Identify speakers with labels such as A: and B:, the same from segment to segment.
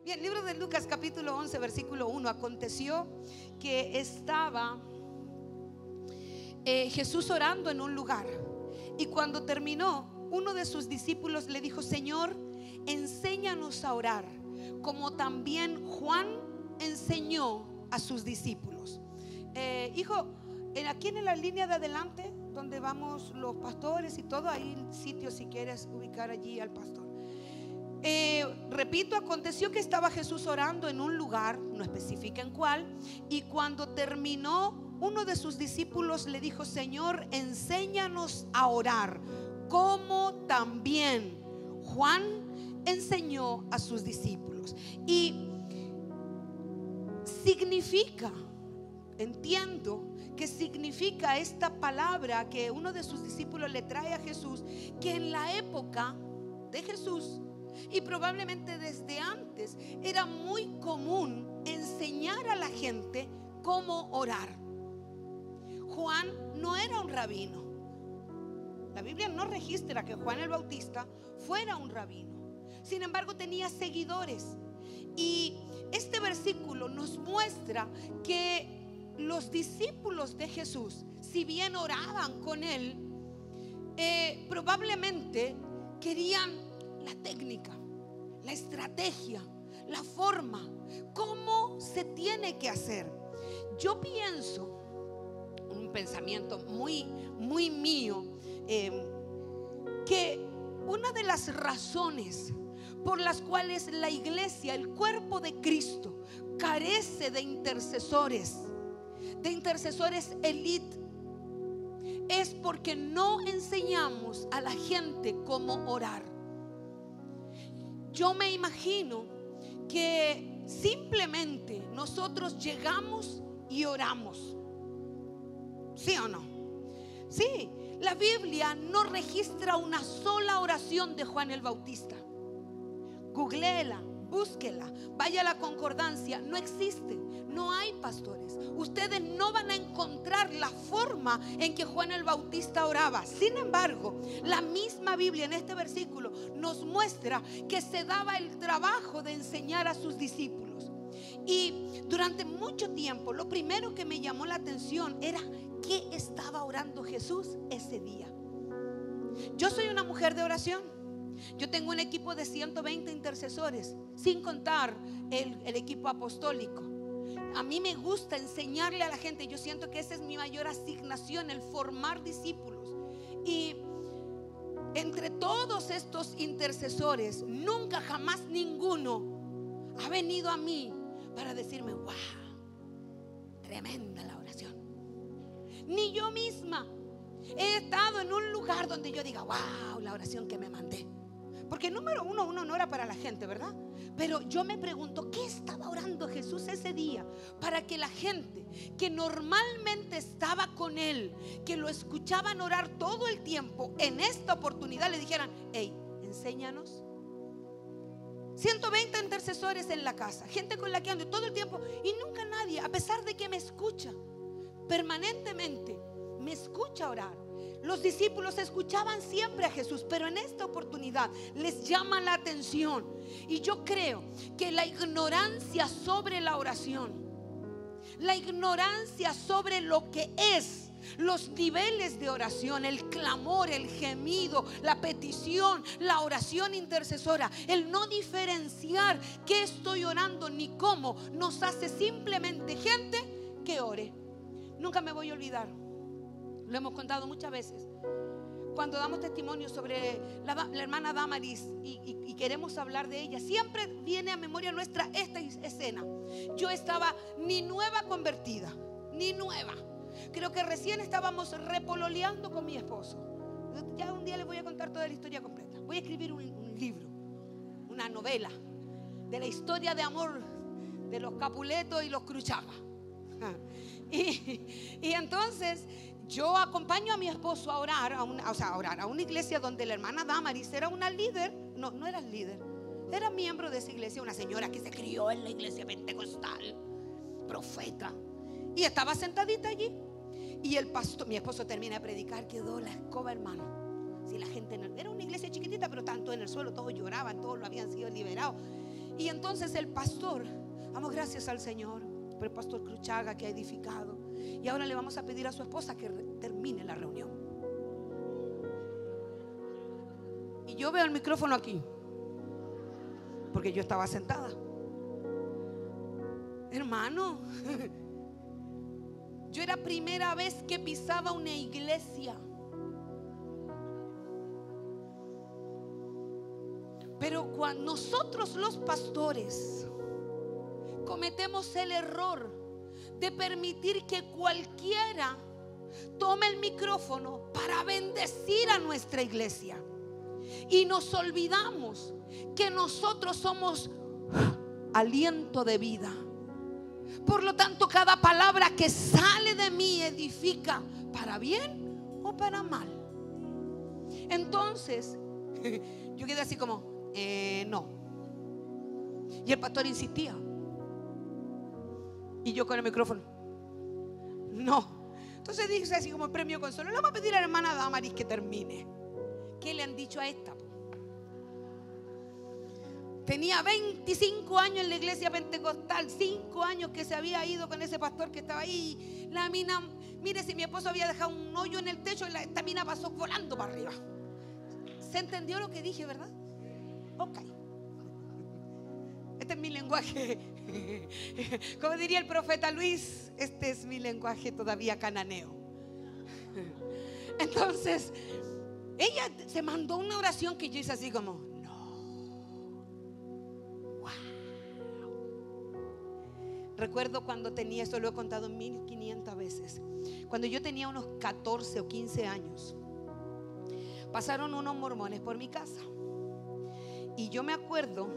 A: Bien, libro de Lucas capítulo 11 versículo 1. Aconteció que estaba Jesús orando en un lugar, y cuando terminó, uno de sus discípulos le dijo: Señor, enséñanos a orar, como también Juan enseñó a sus discípulos. Hijo, aquí en la línea de adelante, donde vamos los pastores y todo, hay sitio si quieres ubicar allí al pastor. Repito, aconteció que estaba Jesús orando en un lugar, no especifica en cuál, y cuando terminó, uno de sus discípulos le dijo: Señor, enséñanos a orar, como también Juan enseñó a sus discípulos. Y significa, entiendo que significa esta palabra que uno de sus discípulos le trae a Jesús, que en la época de Jesús, y probablemente desde antes, era muy común enseñar a la gente cómo orar. Juan no era un rabino. La Biblia no registra que Juan el Bautista fuera un rabino. Sin embargo, tenía seguidores. Y este versículo nos muestra que los discípulos de Jesús, si bien oraban con él, probablemente querían la técnica, la estrategia, la forma, cómo se tiene que hacer. Yo pienso, un pensamiento muy mío, que una de las razones por las cuales la iglesia, el cuerpo de Cristo, carece de intercesores elite, es porque no enseñamos a la gente cómo orar. Yo me imagino que simplemente nosotros llegamos y oramos. ¿Sí o no? Sí, la Biblia no registra una sola oración de Juan el Bautista. Googléela, búsquela, vaya a la concordancia. No existe, no hay pastores. Ustedes no van a encontrar la forma en que Juan el Bautista oraba. Sin embargo, la misma Biblia en este versículo nos muestra que se daba el trabajo de enseñar a sus discípulos. Y durante mucho tiempo, lo primero que me llamó la atención era qué estaba orando Jesús ese día. Yo soy una mujer de oración. Yo tengo un equipo de 120 intercesores, sin contar el equipo apostólico. A mí me gusta enseñarle a la gente. Yo siento que esa es mi mayor asignación, el formar discípulos. Y entre todos estos intercesores, nunca jamás ninguno ha venido a mí para decirme: wow, tremenda la oración. Ni yo misma he estado en un lugar donde yo diga: wow, la oración que me mandé. Porque número uno no ora para la gente, ¿verdad? Pero yo me pregunto, ¿qué estaba orando Jesús ese día para que la gente que normalmente estaba con él, que lo escuchaban orar todo el tiempo, en esta oportunidad le dijeran: hey, enséñanos? 120 intercesores en la casa, gente con la que ando todo el tiempo, y nunca nadie, a pesar de que me escucha permanentemente, me escucha orar. Los discípulos escuchaban siempre a Jesús, pero en esta oportunidad les llama la atención. Y yo creo que la ignorancia sobre la oración, la ignorancia sobre lo que es los niveles de oración, el clamor, el gemido, la petición, la oración intercesora, el no diferenciar qué estoy orando ni cómo, nos hace simplemente gente que ore. Nunca me voy a olvidar, lo hemos contado muchas veces, cuando damos testimonio sobre la hermana Damaris y queremos hablar de ella, siempre viene a memoria nuestra esta escena. Yo estaba ni nueva convertida, ni nueva. Creo que recién estábamos repololeando con mi esposo. Ya un día les voy a contar toda la historia completa. Voy a escribir un libro, una novela de la historia de amor de los Capuletos y los Cruchaga. Y entonces yo acompaño a mi esposo a orar, a una iglesia donde la hermana Damaris era una líder. No era líder, era miembro de esa iglesia, una señora que se crió en la iglesia pentecostal, profeta, y estaba sentadita allí. Y el pastor, mi esposo, termina de predicar, quedó la escoba, hermano. Si la gente era una iglesia chiquitita, pero tanto en el suelo, todos lloraban, todos lo habían sido liberados. Y entonces el pastor, damos gracias al Señor por el pastor Cruchaga que ha edificado. Y ahora le vamos a pedir a su esposa que termine la reunión. Y yo veo el micrófono aquí, porque yo estaba sentada. Hermano, yo era primera vez que pisaba una iglesia. Pero cuando nosotros los pastores cometemos el error de permitir que cualquiera tome el micrófono para bendecir a nuestra iglesia, y nos olvidamos que nosotros somos aliento de vida. Por lo tanto, cada palabra que sale de mí edifica para bien o para mal. Entonces yo quedé así como no. Y el pastor insistía, y yo con el micrófono no. Entonces dije así como premio consuelo, le vamos a pedir a la hermana Damaris que termine. ¿Qué le han dicho a esta? Tenía 25 años en la iglesia pentecostal, 5 años que se había ido con ese pastor que estaba ahí. La mina, mire, si mi esposo había dejado un hoyo en el techo, esta mina pasó volando para arriba. ¿Se entendió lo que dije, verdad? Ok. Este es mi lenguaje. Como diría el profeta Luis, este es mi lenguaje todavía cananeo. Entonces, ella se mandó una oración que yo hice así como, no, wow. Recuerdo cuando tenía, esto lo he contado 1500 veces, cuando yo tenía unos 14 o 15 años, pasaron unos mormones por mi casa. Y yo me acuerdo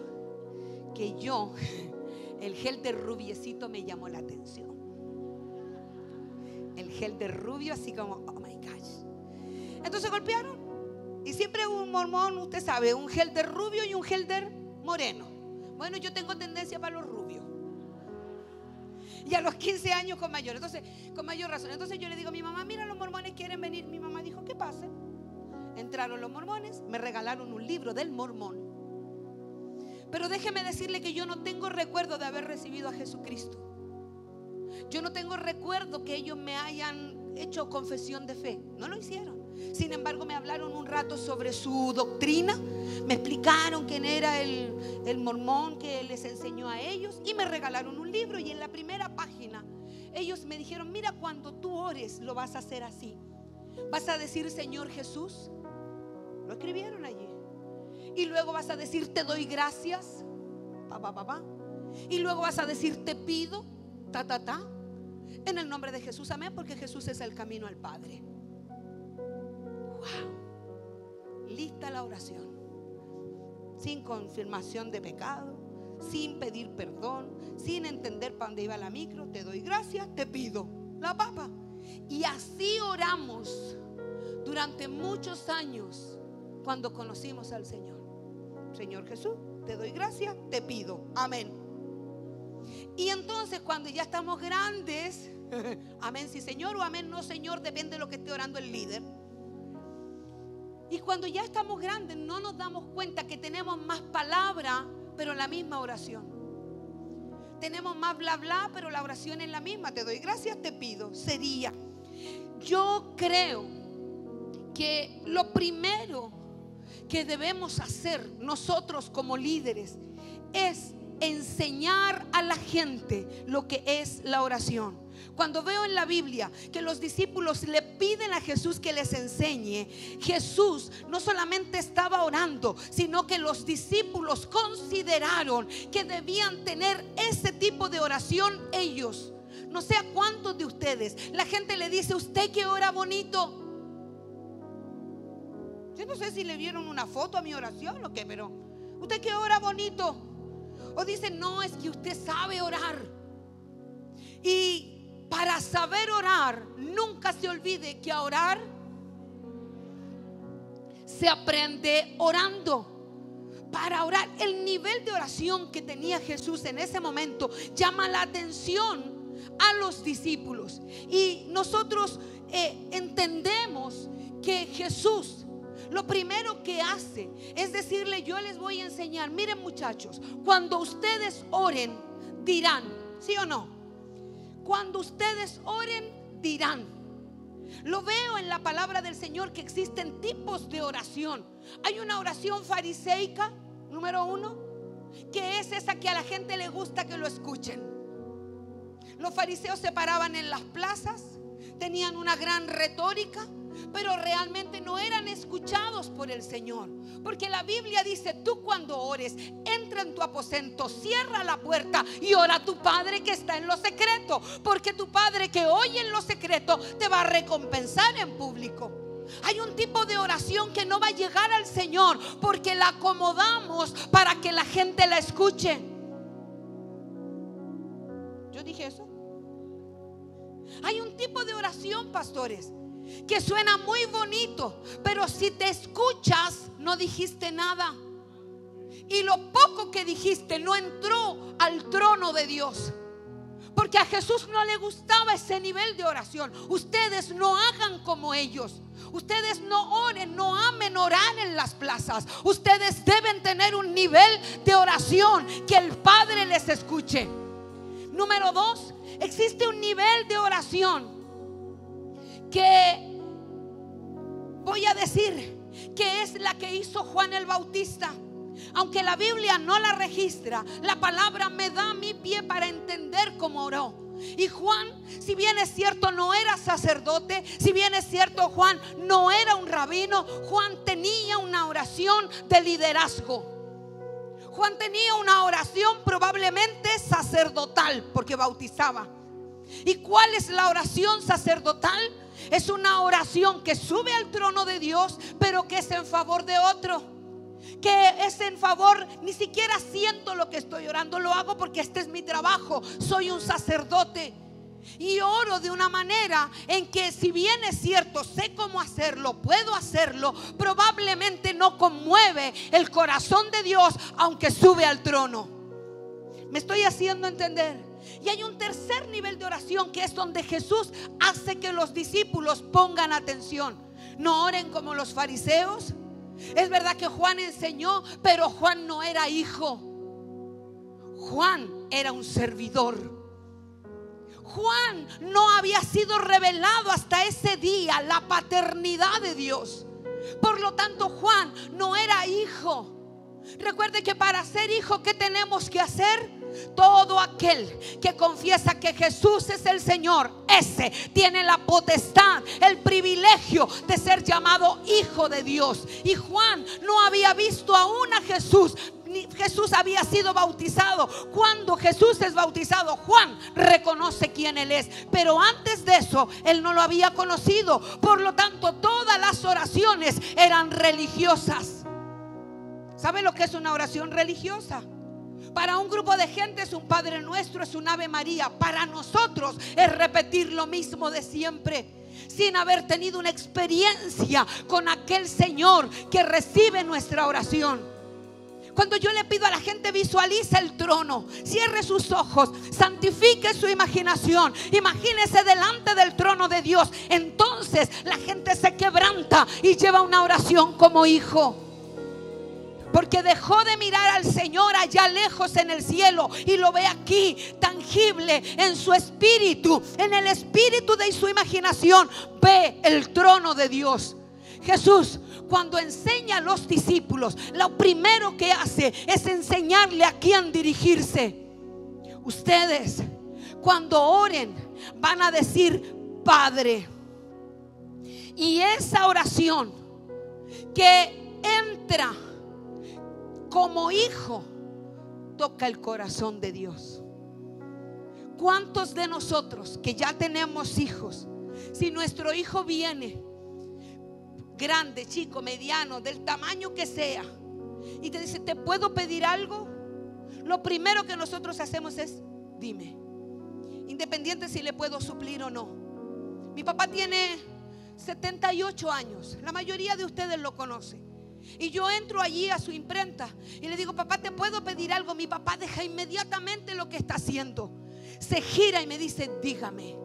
A: que el gel de rubiecito me llamó la atención. El gel de rubio así como, oh my gosh. Entonces golpearon. Y siempre un mormón, usted sabe, un gel de rubio y un gel de moreno. Bueno, yo tengo tendencia para los rubios. Y a los 15 años con mayor. Entonces, con mayor razón. Entonces yo le digo a mi mamá, mira, los mormones quieren venir. Mi mamá dijo, ¿qué pasa? Entraron los mormones, me regalaron un libro del mormón. Pero déjeme decirle que yo no tengo recuerdo de haber recibido a Jesucristo. Yo no tengo recuerdo que ellos me hayan hecho confesión de fe. No lo hicieron. Sin embargo, me hablaron un rato sobre su doctrina. Me explicaron quién era el mormón que les enseñó a ellos. Y me regalaron un libro. Y en la primera página ellos me dijeron, mira, cuando tú ores lo vas a hacer así. Vas a decir, Señor Jesús. Lo escribieron allí. Y luego vas a decir, te doy gracias, y luego vas a decir, te pido, en el nombre de Jesús, amén, porque Jesús es el camino al Padre. Wow. Lista la oración, sin confirmación de pecado, sin pedir perdón, sin entender para dónde iba la micro. Te doy gracias, te pido, la papa. Y así oramos durante muchos años cuando conocimos al Señor. Señor Jesús, te doy gracias, te pido, amén. Y entonces cuando ya estamos grandes, amén sí Señor, o amén no Señor, depende de lo que esté orando el líder. Y cuando ya estamos grandes no nos damos cuenta que tenemos más palabra, pero la misma oración. Tenemos más bla bla, pero la oración es la misma. Te doy gracias, te pido. Sería, yo creo que lo primero que debemos hacer nosotros como líderes es enseñar a la gente lo que es la oración. Cuando veo en la Biblia que los discípulos le piden a Jesús que les enseñe, Jesús no solamente estaba orando, sino que los discípulos consideraron que debían tener ese tipo de oración ellos. No sé a cuántos de ustedes la gente le dice, usted que ora bonito. Yo no sé si le vieron una foto a mi oración o qué, pero usted que ora bonito. O dicen, no, es que usted sabe orar. Y para saber orar, nunca se olvide que a orar se aprende orando. Para orar, el nivel de oración que tenía Jesús en ese momento llama la atención a los discípulos. Y nosotros entendemos que Jesús lo primero que hace es decirle: yo les voy a enseñar. Miren, muchachos, cuando ustedes oren, dirán. ¿Sí o no? Cuando ustedes oren, dirán. Lo veo en la palabra del Señor que existen tipos de oración. Hay una oración fariseica, número 1, que es esa que a la gente le gusta que lo escuchen. Los fariseos se paraban en las plazas, tenían una gran retórica, pero realmente no eran escuchados por el Señor. Porque la Biblia dice: tú cuando ores, entra en tu aposento, cierra la puerta y ora a tu Padre que está en lo secreto, porque tu Padre que oye en lo secreto te va a recompensar en público. Hay un tipo de oración que no va a llegar al Señor porque la acomodamos para que la gente la escuche. ¿Yo dije eso? Hay un tipo de oración, pastores, que suena muy bonito, pero si te escuchas, no dijiste nada. Y lo poco que dijiste no entró al trono de Dios. Porque a Jesús no le gustaba ese nivel de oración. Ustedes no hagan como ellos. Ustedes no oren, no amen orar en las plazas. Ustedes deben tener un nivel de oración que el Padre les escuche. Número 2, existe un nivel de oración que voy a decir que es la que hizo Juan el Bautista. Aunque la Biblia no la registra, la palabra me da mi pie para entender cómo oró. Y Juan, si bien es cierto, no era sacerdote, si bien es cierto, Juan no era un rabino, Juan tenía una oración de liderazgo. Juan tenía una oración probablemente sacerdotal, porque bautizaba. ¿Y cuál es la oración sacerdotal? Es una oración que sube al trono de Dios, pero que es en favor de otro. Que es en favor, ni siquiera siento lo que estoy orando, lo hago porque este es mi trabajo. Soy un sacerdote y oro de una manera en que, si bien es cierto, sé cómo hacerlo, puedo hacerlo, probablemente no conmueve el corazón de Dios, aunque sube al trono. ¿Me estoy haciendo entender? Y hay un tercer nivel de oración, que es donde Jesús hace que los discípulos pongan atención. No oren como los fariseos. Es verdad que Juan enseñó, pero Juan no era hijo. Juan era un servidor. Juan no había sido revelado hasta ese día la paternidad de Dios. Por lo tanto, Juan no era hijo. Recuerde que para ser hijo, ¿qué tenemos que hacer? Todo aquel que confiesa que Jesús es el Señor, ese tiene la potestad, el privilegio de ser llamado hijo de Dios. Y Juan no había visto aún a Jesús, ni Jesús había sido bautizado. Cuando Jesús es bautizado, Juan reconoce quién Él es, pero antes de eso él no lo había conocido. Por lo tanto, todas las oraciones eran religiosas. ¿Sabe lo que es una oración religiosa? Para un grupo de gente es un Padre Nuestro, es un Ave María. Para nosotros es repetir lo mismo de siempre, sin haber tenido una experiencia con aquel Señor que recibe nuestra oración. Cuando yo le pido a la gente: visualice el trono, cierre sus ojos, santifique su imaginación, imagínese delante del trono de Dios, entonces la gente se quebranta y lleva una oración como hijo. Porque dejó de mirar al Señor allá lejos en el cielo y lo ve aquí, tangible, en su espíritu, en el espíritu de su imaginación. Ve el trono de Dios. Jesús, cuando enseña a los discípulos, lo primero que hace es enseñarle a quién dirigirse. Ustedes, cuando oren, van a decir: Padre. Y esa oración que entra como hijo toca el corazón de Dios. ¿Cuántos de nosotros que ya tenemos hijos, si nuestro hijo viene grande, chico, mediano, del tamaño que sea, y te dice: ¿te puedo pedir algo? Lo primero que nosotros hacemos es: dime, independiente si le puedo suplir o no. Mi papá tiene 78 años, la mayoría de ustedes lo conocen. Y yo entro allí a su imprenta y le digo: papá, ¿te puedo pedir algo? Mi papá deja inmediatamente lo que está haciendo, se gira y me dice: dígame.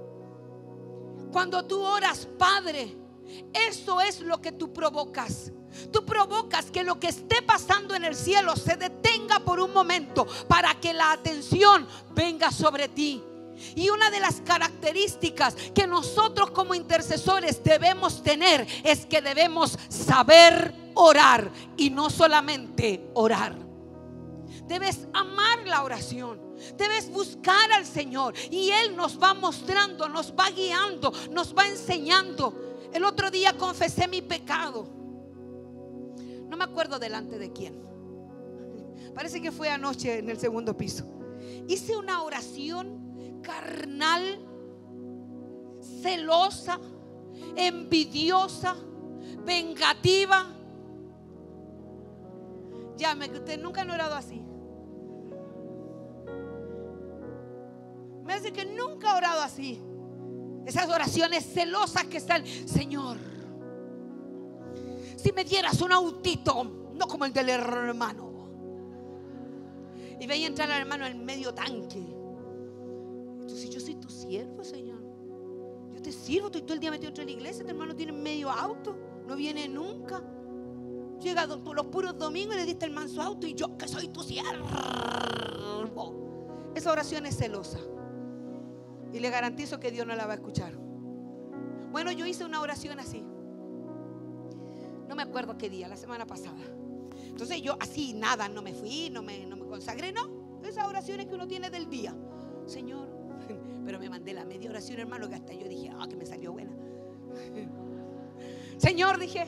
A: Cuando tú oras: Padre, eso es lo que tú provocas. Tú provocas que lo que esté pasando en el cielo se detenga por un momento para que la atención venga sobre ti. Y una de las características que nosotros como intercesores debemos tener es que debemos saber orar y no solamente orar. Debes amar la oración, debes buscar al Señor y Él nos va mostrando, nos va guiando, nos va enseñando. El otro día confesé mi pecado. No me acuerdo delante de quién. Parece que fue anoche en el segundo piso. Hice una oración carnal, celosa, envidiosa, vengativa. Llame, que usted nunca han orado así. Me hace que nunca ha orado así. Esas oraciones celosas que están: Señor, si me dieras un autito, no como el del hermano. Y veía entrar al hermano en medio tanque. Entonces yo soy tu siervo, Señor. Yo te sirvo, estoy todo el día metido dentro de la iglesia. Tu hermano tiene medio auto, no viene nunca. Llega los puros domingos y le diste el manso auto. Y yo que soy tu siervo. Esa oración es celosa. Y le garantizo que Dios no la va a escuchar. Bueno, yo hice una oración así. No me acuerdo qué día, la semana pasada. Entonces yo así, nada, no me fui, no me consagré, no. Esas oraciones que uno tiene del día. Señor, pero me mandé la media oración, hermano, que hasta yo dije, que me salió buena. Señor, dije,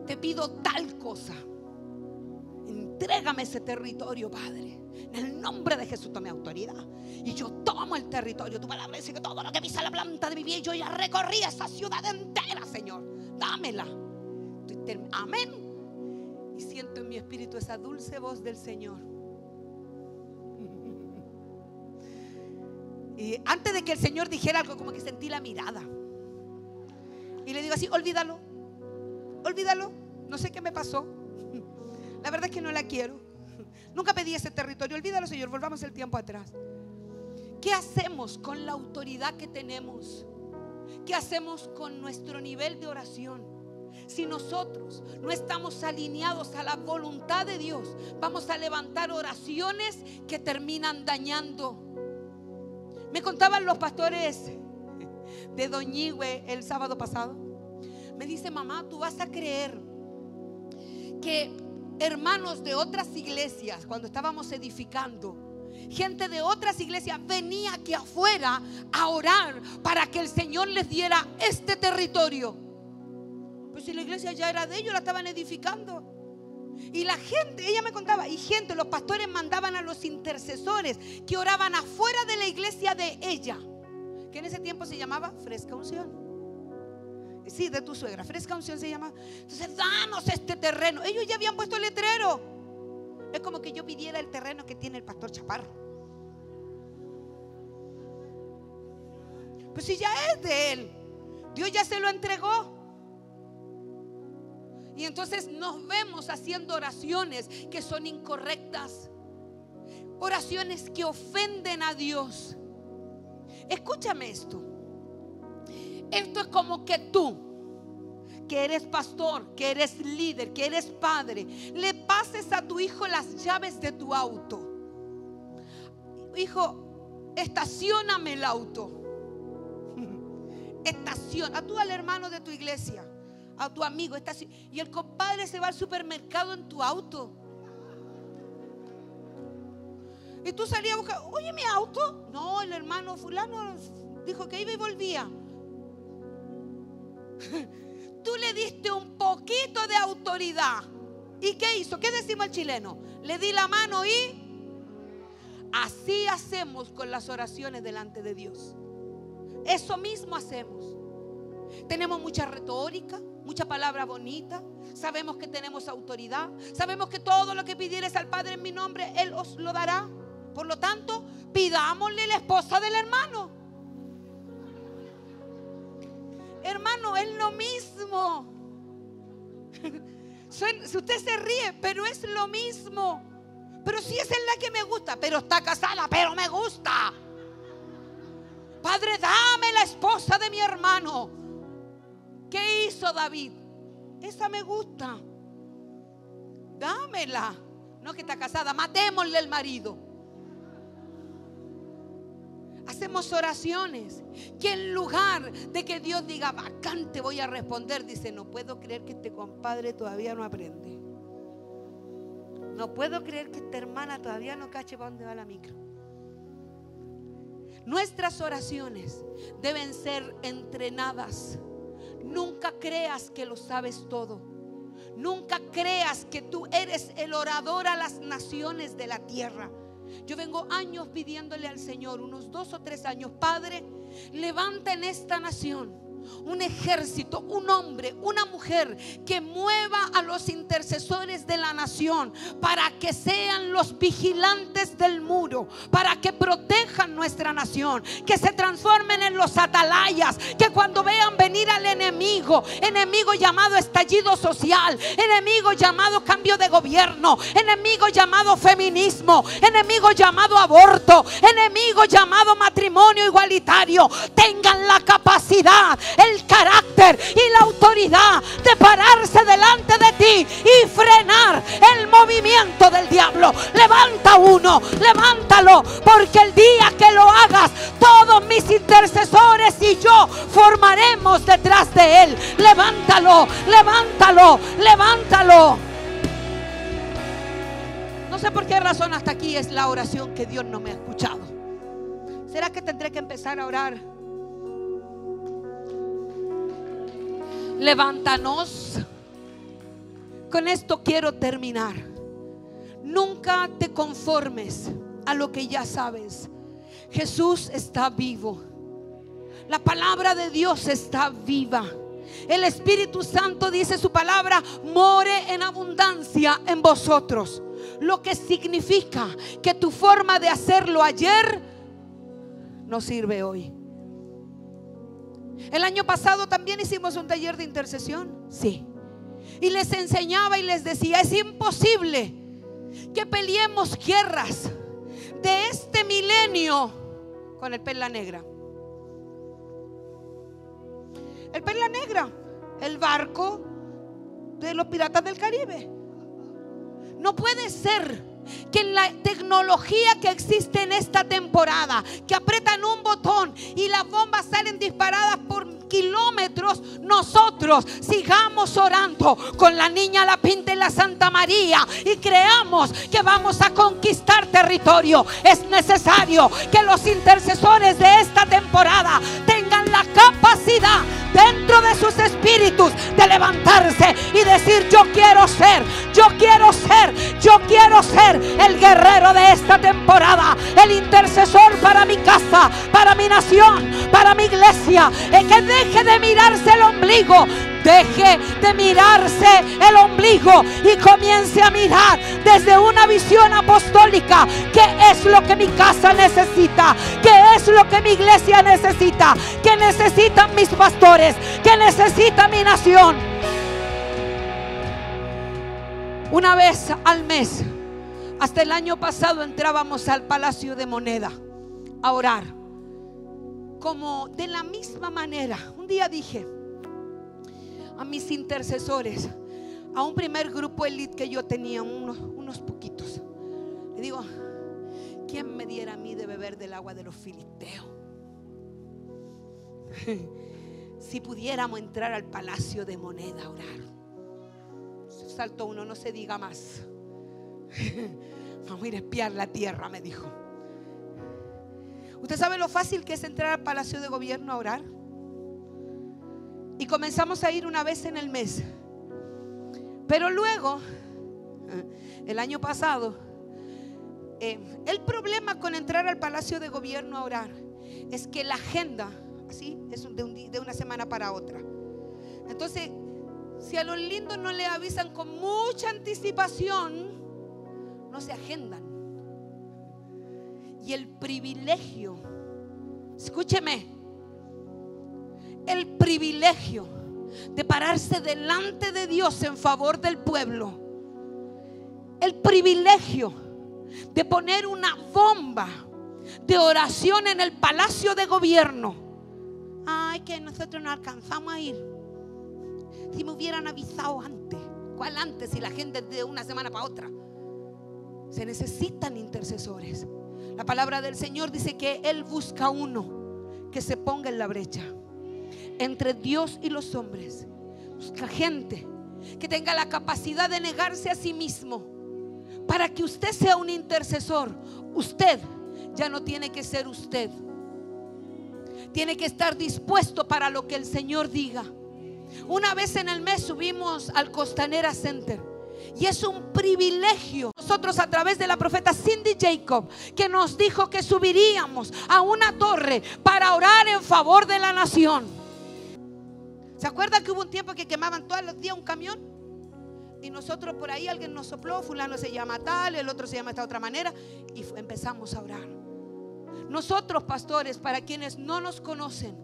A: te pido tal cosa. Entrégame ese territorio, Padre. En el nombre de Jesús tomé autoridad. Y yo tomo el territorio. Tu palabra dice que todo lo que pisa la planta de mi pie, yo ya recorrí esa ciudad entera, Señor. Dámela. Amén. Y siento en mi espíritu esa dulce voz del Señor. Y antes de que el Señor dijera algo, como que sentí la mirada. Y le digo así: olvídalo, olvídalo. No sé qué me pasó. La verdad es que no la quiero. Nunca pedí ese territorio. Olvídalo, Señor, volvamos el tiempo atrás. ¿Qué hacemos con la autoridad que tenemos? ¿Qué hacemos con nuestro nivel de oración? Si nosotros no estamos alineados a la voluntad de Dios, vamos a levantar oraciones que terminan dañando. Me contaban los pastores de Doñigüe el sábado pasado. Me dice: mamá, tú vas a creer que hermanos de otras iglesias, cuando estábamos edificando, gente de otras iglesias venía aquí afuera a orar para que el Señor les diera este territorio. Pues si la iglesia ya era de ellos, la estaban edificando. Y la gente, ella me contaba, y gente, los pastores mandaban a los intercesores que oraban afuera de la iglesia de ella, que en ese tiempo se llamaba Fresca Unción. Sí, de tu suegra, Fresca Unción se llama. Entonces, danos este terreno. Ellos ya habían puesto el letrero. Es como que yo pidiera el terreno que tiene el pastor Chaparro. Pues si ya es de él, Dios ya se lo entregó. Y entonces nos vemos haciendo oraciones que son incorrectas, oraciones que ofenden a Dios. Escúchame esto. Esto es como que tú, que eres pastor, que eres líder, que eres padre, le pases a tu hijo las llaves de tu auto. Hijo, estacióname el auto. Estaciona. A tú, al hermano de tu iglesia, a tu amigo, y el compadre se va al supermercado en tu auto. Y tú salías a buscar: oye, mi auto. No, el hermano fulano dijo que iba y volvía. Tú le diste un poquito de autoridad. ¿Y qué hizo? ¿Qué decimos el chileno? Le di la mano y así hacemos con las oraciones delante de Dios. Eso mismo hacemos. Tenemos mucha retórica, mucha palabra bonita. Sabemos que tenemos autoridad. Sabemos que todo lo que pidieres al Padre en mi nombre, Él os lo dará. Por lo tanto, pidámosle la esposa del hermano. Hermano, es lo mismo. Si usted se ríe, pero es lo mismo. Pero si esa es la que me gusta, pero está casada, pero me gusta. Padre, dame la esposa de mi hermano. ¿Qué hizo David? esa me gusta, dámela. No, que está casada, matémosle el marido. Hacemos oraciones que en lugar de que Dios diga, bacán, te voy a responder, dice, no puedo creer que este compadre todavía no aprende. No puedo creer que esta hermana todavía no cache para dónde va la micro. Nuestras oraciones deben ser entrenadas. Nunca creas que lo sabes todo. Nunca creas que tú eres el orador a las naciones de la tierra. Yo vengo años pidiéndole al Señor, unos 2 o 3 años, Padre, levanta en esta nación un ejército, un hombre, una mujer que mueva a los intercesores de la nación para que sean los vigilantes del muro, para que protejan nuestra nación, que se transformen en los atalayas, que cuando vean venir al enemigo llamado estallido social, enemigo llamado cambio de gobierno, enemigo llamado feminismo, enemigo llamado aborto, enemigo llamado matrimonio igualitario, tengan la capacidad, el carácter y la autoridad de pararse delante de ti y frenar el movimiento del diablo. Levanta uno, levántalo, porque el día que lo hagas, todos mis intercesores y yo formaremos detrás de él. Levántalo, levántalo, levántalo. No sé por qué razón hasta aquí es la oración que Dios no me ha escuchado. ¿Será que tendré que empezar a orar? Levántanos. Con esto quiero terminar. Nunca te conformes a lo que ya sabes. Jesús está vivo. La palabra de Dios está viva. El Espíritu Santo, dice su palabra, more en abundancia en vosotros. Lo que significa que tu forma de hacerlo ayer no sirve hoy. El año pasado también hicimos un taller de intercesión. Sí. Y les enseñaba y les decía, es imposible que peleemos guerras de este milenio con el perla negra. El perla negra, el barco de los piratas del Caribe. No puede ser que en la tecnología que existe en esta temporada, que apretan un botón y las bombas salen disparadas por kilómetros, nosotros sigamos orando con la Niña, la Pinta y la Santa María y creamos que vamos a conquistar territorio. Es necesario que los intercesores de esta temporada tengan la capacidad dentro de sus espíritus de levantarse y decir, yo quiero ser el guerrero de esta temporada, el intercesor para mi casa, para mi nación, para mi iglesia. Que deje de mirarse el ombligo, deje de mirarse el ombligo y comience a mirar desde una visión apostólica. ¿Qué es lo que mi casa necesita? ¿Qué es lo que mi iglesia necesita? ¿Qué necesitan mis pastores? ¿Qué necesita mi nación? Una vez al mes, hasta el año pasado, entrábamos al Palacio de Moneda a orar. Como de la misma manera, un día dije a mis intercesores, a un primer grupo elite que yo tenía, unos poquitos, le digo, ¿quién me diera a mí de beber del agua de los filisteos? Si pudiéramos entrar al Palacio de Moneda a orar. Saltó uno, no se diga más. Vamos a ir a espiar la tierra, me dijo. ¿Usted sabe lo fácil que es entrar al Palacio de Gobierno a orar? Y comenzamos a ir una vez en el mes. Pero luego, el año pasado, el problema con entrar al Palacio de Gobierno a orar es que la agenda, así, es de una semana para otra. Entonces, si a los lindos no le avisan con mucha anticipación, no se agendan. Y el privilegio, escúcheme, el privilegio de pararse delante de Dios en favor del pueblo, el privilegio de poner una bomba de oración en el Palacio de Gobierno. Ay, que nosotros no alcanzamos a ir. si me hubieran avisado antes. ¿Cuál antes? Si la gente de una semana para otra. Se necesitan intercesores. La palabra del Señor dice que Él busca uno que se ponga en la brecha entre Dios y los hombres. Busca gente que tenga la capacidad de negarse a sí mismo. Para que usted sea un intercesor, usted ya no tiene que ser usted. Tiene que estar dispuesto para lo que el Señor diga. Una vez en el mes subimos al Costanera Center y es un privilegio. Nosotros, a través de la profeta Cindy Jacob, que nos dijo que subiríamos a una torre para orar en favor de la nación. ¿Se acuerdan que hubo un tiempo que quemaban todos los días un camión? Y nosotros por ahí, alguien nos sopló, fulano se llama tal, el otro se llama de esta otra manera, y empezamos a orar. Nosotros, pastores, para quienes no nos conocen,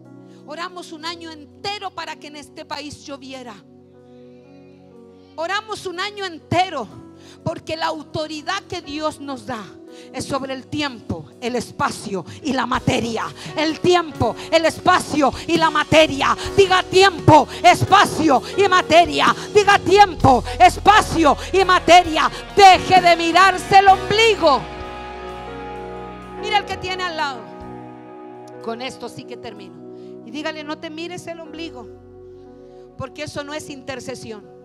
A: oramos un año entero para que en este país lloviera. Oramos un año entero porque la autoridad que Dios nos da es sobre el tiempo, el espacio y la materia. El tiempo, el espacio y la materia. Diga tiempo, espacio y materia. Diga tiempo, espacio y materia. Deje de mirarse el ombligo. Mira el que tiene al lado. Con esto sí que termino. Y dígale: no te mires el ombligo, porque eso no es intercesión.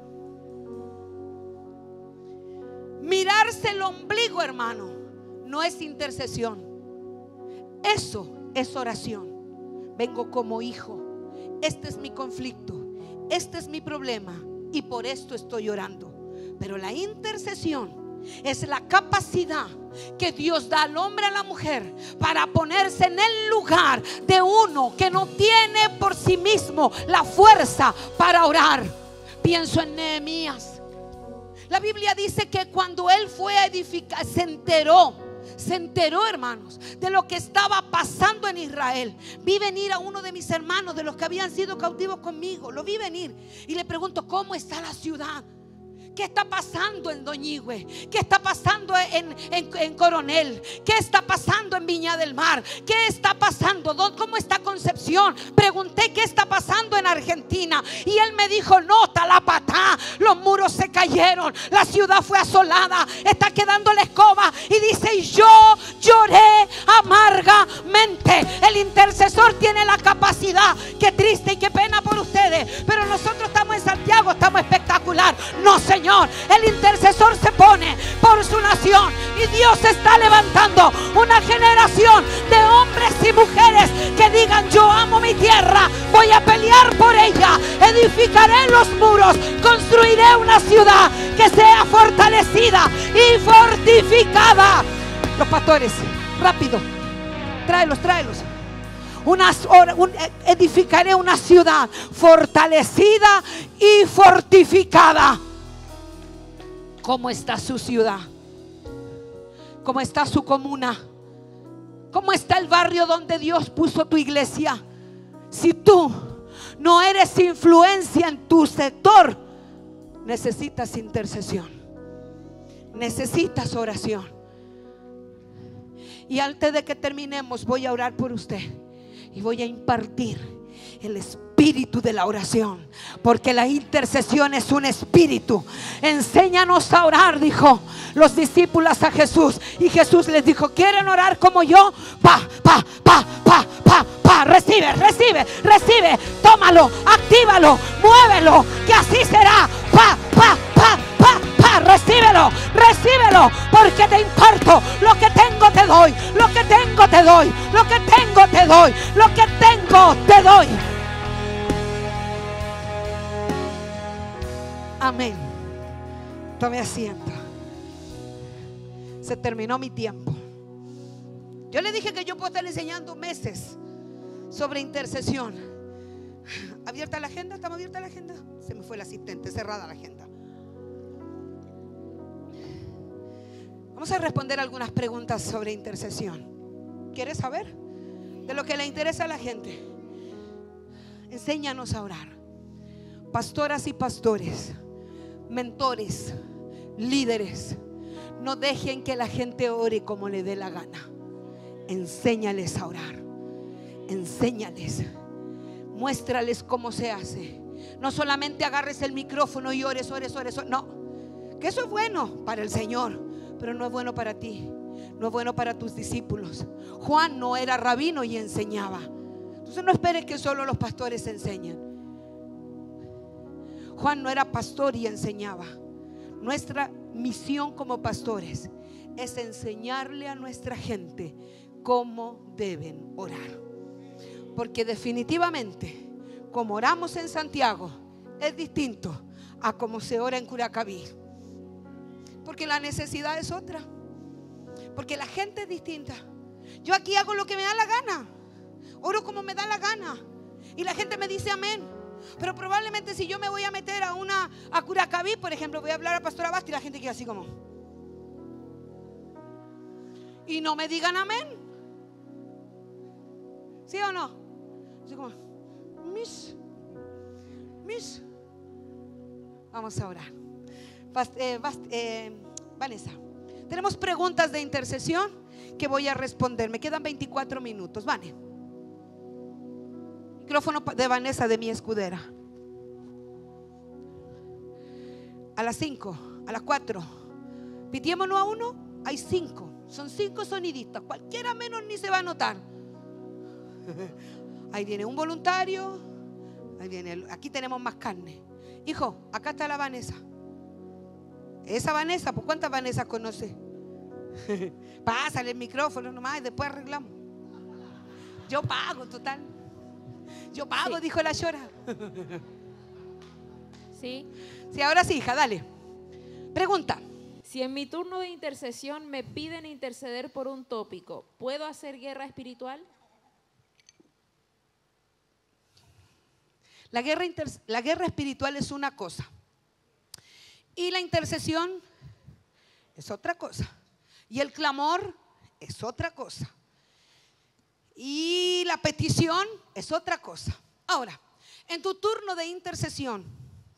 A: Mirarse el ombligo, hermano, no es intercesión. Eso es oración. Vengo como hijo. Este es mi conflicto, este es mi problema, y por esto estoy orando. Pero la intercesión es la capacidad que Dios da al hombre, a la mujer, para ponerse en el lugar de uno que no tiene por sí mismo la fuerza para orar. Pienso en Nehemías. La Biblia dice que cuando él fue a edificar, se enteró, hermanos, de lo que estaba pasando en Israel. Vi venir a uno de mis hermanos, de los que habían sido cautivos conmigo. Lo vi venir y le pregunto: ¿cómo está la ciudad? ¿Qué está pasando en Doñigüe? ¿Qué está pasando en Coronel? ¿Qué está pasando en Viña del Mar? ¿Qué está pasando? ¿Cómo está Concepción? Pregunté: ¿qué está pasando en Argentina? Y él me dijo: no, Talapatá, los muros se cayeron, la ciudad fue asolada, está quedando la escoba. Y dice: y yo lloré amargamente. El intercesor tiene la capacidad. Qué triste y qué pena por ustedes, pero nosotros estamos en Santiago, estamos espectacular. No, Señor, el intercesor se pone por su nación, y Dios está levantando una generación de hombres y mujeres que digan: yo amo mi tierra, voy a pelear por ella, edificaré los muros, construiré una ciudad que sea fortalecida y fortificada. Los pastores, rápido, tráelos. Edificaré una ciudad fortalecida y fortificada. ¿Cómo está su ciudad? ¿Cómo está su comuna? ¿Cómo está el barrio donde Dios puso tu iglesia? Si tú no eres influencia en tu sector, necesitas intercesión, necesitas oración. Y antes de que terminemos, voy a orar por usted y voy a impartir el espíritu de la oración, porque la intercesión es un espíritu. Enséñanos a orar, dijo los discípulos a Jesús, y Jesús les dijo: ¿quieren orar como yo? Recibe, tómalo, actívalo, muévelo, que así será. Recíbelo, porque te imparto lo que tengo, te doy, lo que tengo, te doy, lo que tengo, te doy, lo que tengo, te doy. Amén. Tome asiento. Se terminó mi tiempo. Yo le dije que yo puedo estar enseñando meses sobre intercesión. ¿Abierta la agenda? ¿Estamos abierta la agenda? Se me fue el asistente, cerrada la agenda. Vamos a responder algunas preguntas sobre intercesión. ¿Quieres saber de lo que le interesa a la gente? Enséñanos a orar. Pastoras y pastores, mentores, líderes, no dejen que la gente ore como le dé la gana. Enséñales a orar. Enséñales. Muéstrales cómo se hace. No solamente agarres el micrófono y ores. No, que eso es bueno para el Señor, pero no es bueno para ti, no es bueno para tus discípulos. Juan no era rabino y enseñaba. Entonces no esperes que solo los pastores enseñen. Juan no era pastor y enseñaba. Nuestra misión como pastores es enseñarle a nuestra gente cómo deben orar. Porque definitivamente, como oramos en Santiago, es distinto a como se ora en Curacaví. Porque la necesidad es otra. Porque la gente es distinta. Yo aquí hago lo que me da la gana, oro como me da la gana, y la gente me dice amén. Pero probablemente si yo me voy a meter a Curacaví, por ejemplo, voy a hablar a Pastora Basti, y la gente queda así como, y no me digan amén. ¿Sí o no? Así como, vamos a orar. Vanessa, tenemos preguntas de intercesión que voy a responder. Me quedan 24 minutos. Vane, micrófono de Vanessa, de mi escudera. A las 5, a las 4. Pitiémonos a uno. Hay 5. Son 5 sonidistas. Cualquiera menos ni se va a notar. Ahí viene un voluntario. Ahí viene. Aquí tenemos más carne. Hijo, acá está la Vanessa. Esa Vanessa, ¿pues cuántas Vanessas conoce? Pásale el micrófono nomás y después arreglamos. Yo pago, total. Yo pago, sí. Dijo la Llora.
B: Sí.
A: Sí, ahora sí, hija, dale. Pregunta.
B: Si en mi turno de intercesión me piden interceder por un tópico, ¿puedo hacer guerra espiritual?
A: La guerra espiritual es una cosa y la intercesión es otra cosa, y el clamor es otra cosa, y la petición es otra cosa. Ahora, en tu turno de intercesión,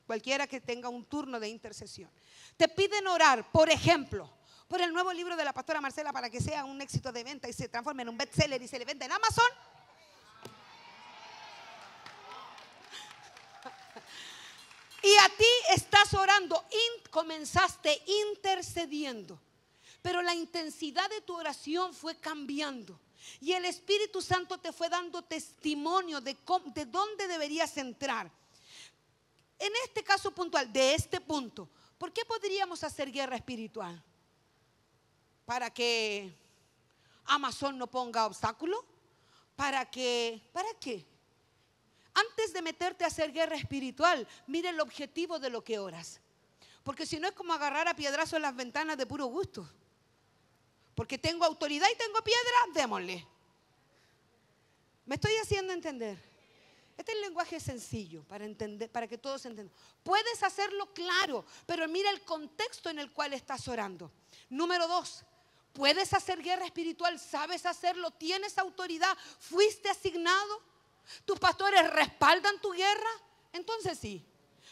A: cualquiera que tenga un turno de intercesión, te piden orar, por ejemplo, por el nuevo libro de la pastora Marcela para que sea un éxito de venta y se transforme en un bestseller y se le venda en Amazon. Y a ti estás orando, comenzaste intercediendo, pero la intensidad de tu oración fue cambiando y el Espíritu Santo te fue dando testimonio de dónde deberías entrar. En este caso puntual, de este punto, ¿por qué podríamos hacer guerra espiritual? ¿Para que Amazon no ponga obstáculo? ¿Para qué? Antes de meterte a hacer guerra espiritual, mira el objetivo de lo que oras. Porque si no es como agarrar a piedrazo en las ventanas de puro gusto. Porque tengo autoridad y tengo piedra, démosle. ¿Me estoy haciendo entender? Este es el lenguaje sencillo para entender, para que todos entiendan. Puedes hacerlo claro, pero mira el contexto en el cual estás orando. Número 2, puedes hacer guerra espiritual, sabes hacerlo, tienes autoridad, fuiste asignado. ¿Tus pastores respaldan tu guerra? Entonces sí.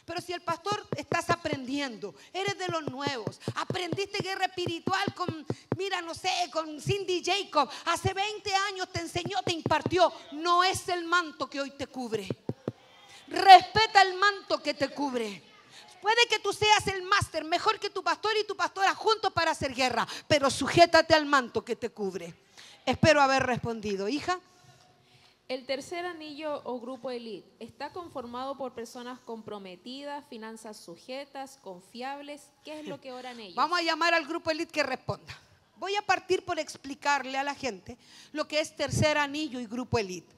A: Pero si el pastor estás aprendiendo, eres de los nuevos, aprendiste guerra espiritual con Cindy Jacob, hace 20 años te enseñó, te impartió, no es el manto que hoy te cubre. Respeta el manto que te cubre. Puede que tú seas el máster, mejor que tu pastor y tu pastora juntos para hacer guerra, pero sujétate al manto que te cubre. Espero haber respondido, hija.
B: El tercer anillo o grupo elite está conformado por personas comprometidas, finanzas sujetas, confiables. ¿Qué es lo que oran ellos?
A: Vamos a llamar al grupo elite que responda. Voy a partir por explicarle a la gente lo que es tercer anillo y grupo elite.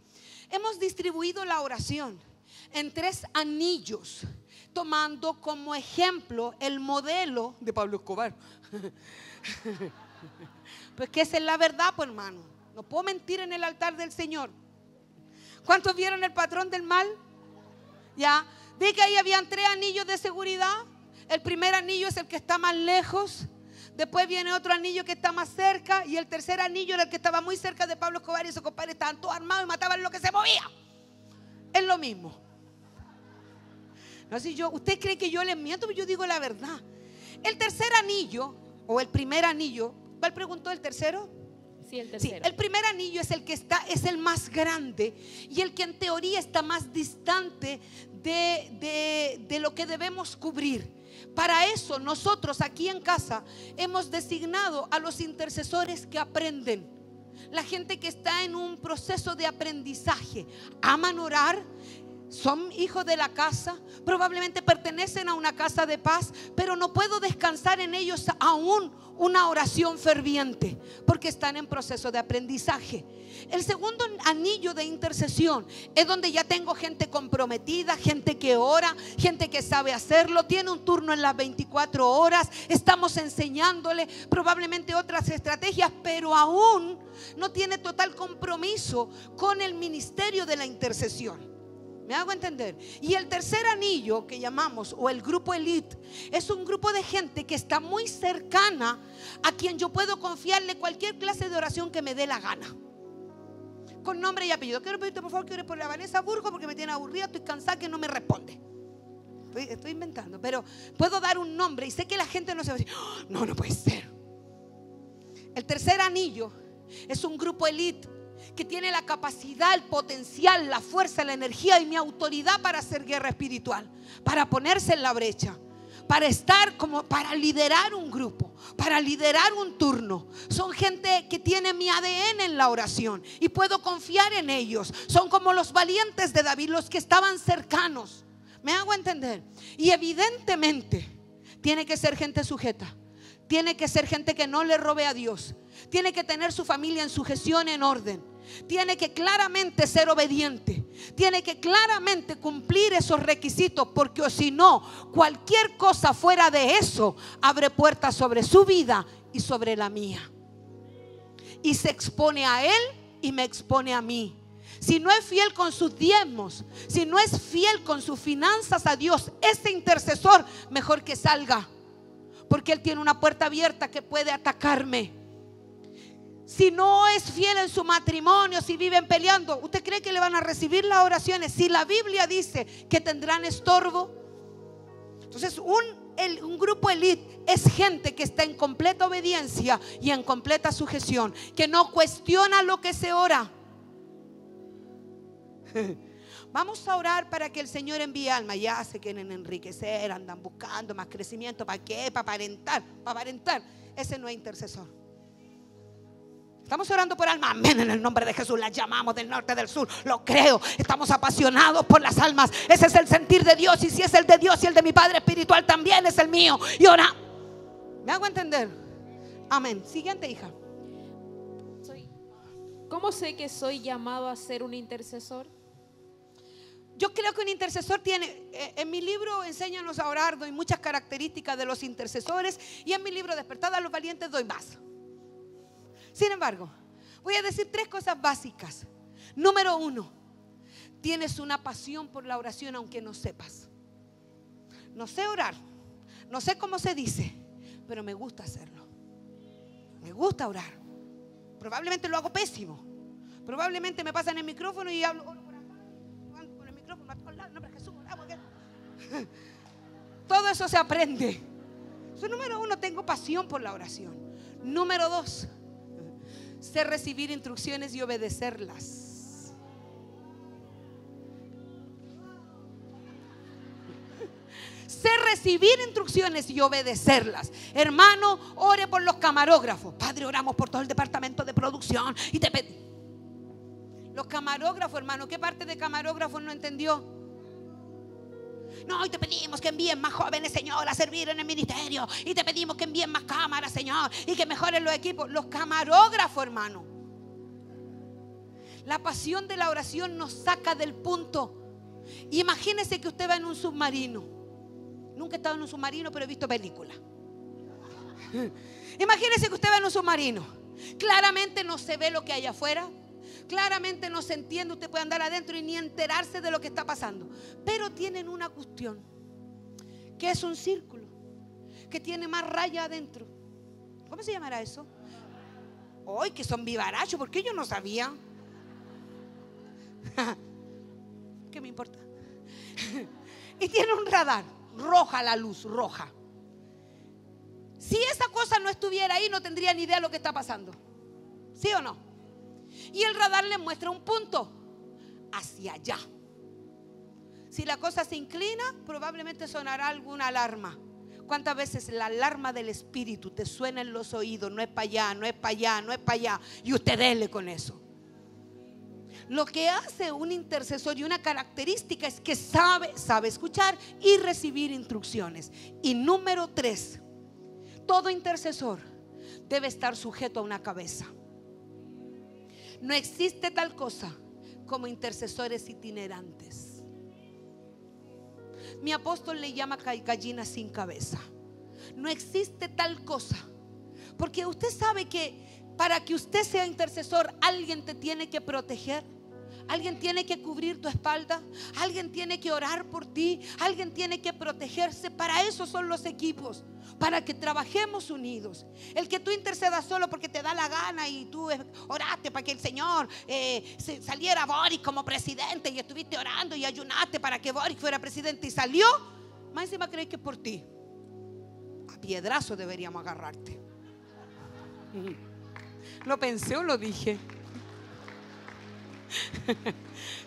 A: Hemos distribuido la oración en 3 anillos, tomando como ejemplo el modelo de Pablo Escobar. Pues que esa es la verdad, pues hermano. No puedo mentir en el altar del Señor. ¿Cuántos vieron el patrón del mal? Ya, vi que ahí habían 3 anillos de seguridad. El primer anillo es el que está más lejos. Después viene otro anillo que está más cerca. Y el tercer anillo era el que estaba muy cerca de Pablo Escobar. Y esos compadres estaban todos armados y mataban lo que se movía. Es lo mismo. No sé, ¿usted cree que yo les miento? Pero yo digo la verdad. El tercer anillo, o el primer anillo, ¿cuál preguntó el tercero?
B: Sí, el tercero.
A: Sí, el primer anillo es el que es el más grande y el que en teoría está más distante de lo que debemos cubrir. Para eso nosotros aquí en casa hemos designado a los intercesores que aprenden. La gente que está en un proceso de aprendizaje, aman orar, son hijos de la casa, probablemente pertenecen a una casa de paz, pero no puedo descansar en ellos aún una oración ferviente, porque están en proceso de aprendizaje. El segundo anillo de intercesión es donde ya tengo gente comprometida, gente que ora, gente que sabe hacerlo, tiene un turno en las 24 horas, estamos enseñándole probablemente otras estrategias, pero aún no tiene total compromiso con el ministerio de la intercesión. ¿Me hago entender? Y el tercer anillo que llamamos, o el grupo elite, es un grupo de gente que está muy cercana a quien yo puedo confiarle cualquier clase de oración que me dé la gana, con nombre y apellido. Quiero pedirte por favor que ores por la Vanessa Burgos porque me tiene aburrida, estoy cansada que no me responde. Estoy inventando, pero puedo dar un nombre y sé que la gente no se va a decir, no, no puede ser. El tercer anillo es un grupo elite que tiene la capacidad, el potencial, la fuerza, la energía y mi autoridad para hacer guerra espiritual, para ponerse en la brecha, para estar como, para liderar un grupo, para liderar un turno. Son gente que tiene mi ADN en la oración y puedo confiar en ellos. Son como los valientes de David, los que estaban cercanos. ¿Me hago entender? Y evidentemente tiene que ser gente sujeta. Tiene que ser gente que no le robe a Dios. Tiene que tener su familia en sujeción, en orden. Tiene que claramente ser obediente. Tiene que claramente cumplir esos requisitos, porque o si no, cualquier cosa fuera de eso abre puertas sobre su vida y sobre la mía. Y se expone a él y me expone a mí. Si no es fiel con sus diezmos, si no es fiel con sus finanzas a Dios, ese intercesor mejor que salga, porque él tiene una puerta abierta que puede atacarme. Si no es fiel en su matrimonio, si viven peleando, ¿usted cree que le van a recibir las oraciones? Si la Biblia dice que tendrán estorbo. Entonces un grupo elite es gente que está en completa obediencia y en completa sujeción, que no cuestiona lo que se ora. Vamos a orar para que el Señor envíe alma. Ya se quieren enriquecer, andan buscando más crecimiento. ¿Para qué? Para aparentar. Para aparentar. Ese no es intercesor. Estamos orando por almas, amén, en el nombre de Jesús. Las llamamos del norte, del sur, lo creo. Estamos apasionados por las almas. Ese es el sentir de Dios. Y si es el de Dios y el de mi Padre espiritual, también es el mío. Y ahora, ¿me hago entender? Amén. Siguiente, hija.
B: ¿Cómo sé que soy llamado a ser un intercesor?
A: Yo creo que un intercesor tiene, en mi libro Enséñanos a orar, doy muchas características de los intercesores. Y en mi libro Despertad a los valientes doy más. Sin embargo, voy a decir 3 cosas básicas. Número 1, tienes una pasión por la oración aunque no sepas. No sé orar, no sé cómo se dice, pero me gusta hacerlo. Me gusta orar. Probablemente lo hago pésimo. Probablemente me pasan el micrófono y hablo por acá, con el micrófono a todos lados. No, pero Jesús, todo eso se aprende. Entonces, número 1, tengo pasión por la oración. Número 2, sé recibir instrucciones y obedecerlas. Sé recibir instrucciones y obedecerlas. Hermano, ore por los camarógrafos. Padre, oramos por todo el departamento de producción y te pedimos. Los camarógrafos, hermano, ¿qué parte de camarógrafos no entendió? No, y te pedimos que envíen más jóvenes, Señor, a servir en el ministerio. Y te pedimos que envíen más cámaras, Señor, y que mejoren los equipos. Los camarógrafos, hermano. La pasión de la oración nos saca del punto. Imagínese que usted va en un submarino. Nunca he estado en un submarino, pero he visto películas. Imagínese que usted va en un submarino. Claramente no se ve lo que hay afuera. Claramente no se entiende. Usted puede andar adentro y ni enterarse de lo que está pasando. Pero tienen una cuestión, que es un círculo, que tiene más raya adentro. ¿Cómo se llamará eso? ¡Ay, que son vivarachos! ¿Por qué yo no sabía? ¿Qué me importa? Y tiene un radar. Roja la luz, roja. Si esa cosa no estuviera ahí, no tendría ni idea de lo que está pasando. ¿Sí o no? Y el radar le muestra un punto hacia allá. Si la cosa se inclina, probablemente sonará alguna alarma. ¿Cuántas veces la alarma del Espíritu te suena en los oídos? No es para allá, no es para allá, no es para allá. Y usted dele con eso. Lo que hace un intercesor y una característica es que sabe escuchar y recibir instrucciones. Y número 3, todo intercesor debe estar sujeto a una cabeza. No existe tal cosa como intercesores itinerantes. Mi apóstol le llama gallina sin cabeza. No existe tal cosa, porque usted sabe que para que usted sea intercesor, alguien te tiene que proteger. Alguien tiene que cubrir tu espalda. Alguien tiene que orar por ti. Alguien tiene que protegerse. Para eso son los equipos, para que trabajemos unidos. El que tú intercedas solo porque te da la gana y tú oraste para que el Señor saliera Boric como presidente, y estuviste orando y ayunaste para que Boric fuera presidente y salió, más encima crees que es por ti. A piedrazo deberíamos agarrarte. ¿Lo pensé o lo dije?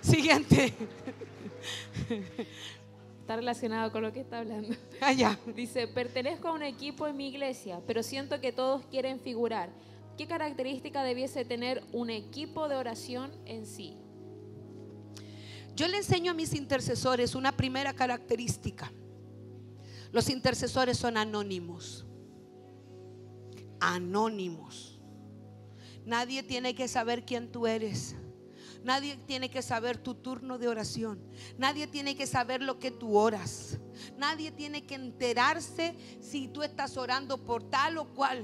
A: Siguiente.
B: Está relacionado con lo que está hablando.
A: Allá.
B: Dice: pertenezco a un equipo en mi iglesia, pero siento que todos quieren figurar. ¿Qué característica debiese tener un equipo de oración en sí?
A: Yo le enseño a mis intercesores una primera característica. Los intercesores son anónimos. Anónimos. Nadie tiene que saber quién tú eres. Nadie tiene que saber tu turno de oración. Nadie tiene que saber lo que tú oras. Nadie tiene que enterarse si tú estás orando por tal o cual.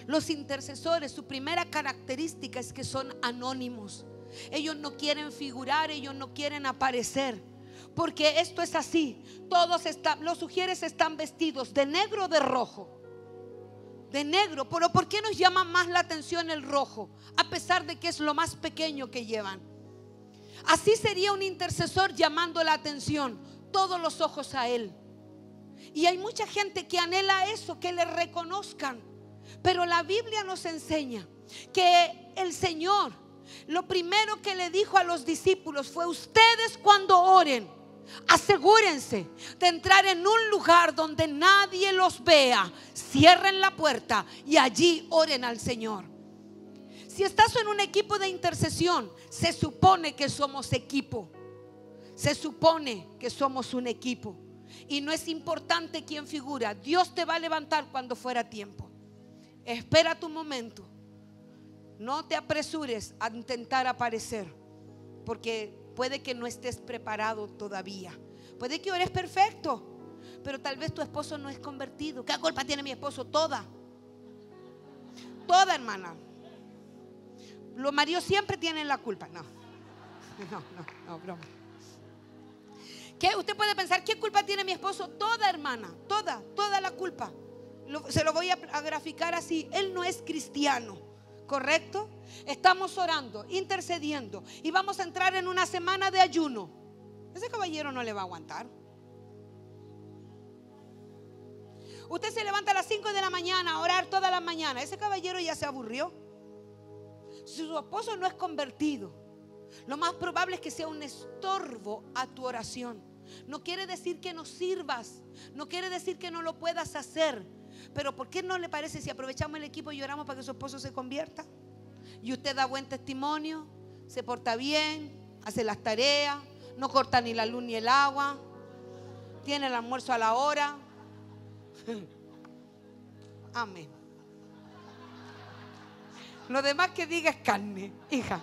A: Los intercesores, su primera característica es que son anónimos. Ellos no quieren figurar, ellos no quieren aparecer. Porque esto es así. Los sugieres están vestidos de negro o de rojo. De negro, pero ¿por qué nos llama más la atención el rojo? A pesar de que es lo más pequeño que llevan. Así sería un intercesor llamando la atención, todos los ojos a él. Y hay mucha gente que anhela eso, que le reconozcan. Pero la Biblia nos enseña que el Señor, lo primero que le dijo a los discípulos fue: ustedes cuando oren, asegúrense de entrar en un lugar donde nadie los vea. Cierren la puerta y allí oren al Señor. Si estás en un equipo de intercesión, se supone que somos equipo. Se supone que somos un equipo. Y no es importante quién figura. Dios te va a levantar cuando fuera tiempo. Espera tu momento. No te apresures a intentar aparecer, porque puede que no estés preparado todavía. Puede que ores perfecto, pero tal vez tu esposo no es convertido. ¿Qué culpa tiene mi esposo? Toda, hermana. Los maridos siempre tienen la culpa. No, broma. ¿Qué? Usted puede pensar: ¿qué culpa tiene mi esposo? Toda, hermana, toda la culpa. Se lo voy a graficar así. Él no es cristiano, ¿correcto? Estamos orando, intercediendo, y vamos a entrar en una semana de ayuno. Ese caballero no le va a aguantar. Usted se levanta a las 5 de la mañana a orar toda la mañana. Ese caballero ya se aburrió. Si su esposo no es convertido, lo más probable es que sea un estorbo a tu oración. No quiere decir que no sirvas, no quiere decir que no lo puedas hacer, pero ¿por qué no le parece si aprovechamos el equipo y oramos para que su esposo se convierta? Y usted da buen testimonio, se porta bien, hace las tareas, no corta ni la luz ni el agua, tiene el almuerzo a la hora. Amén. Lo demás que diga es carne, hija.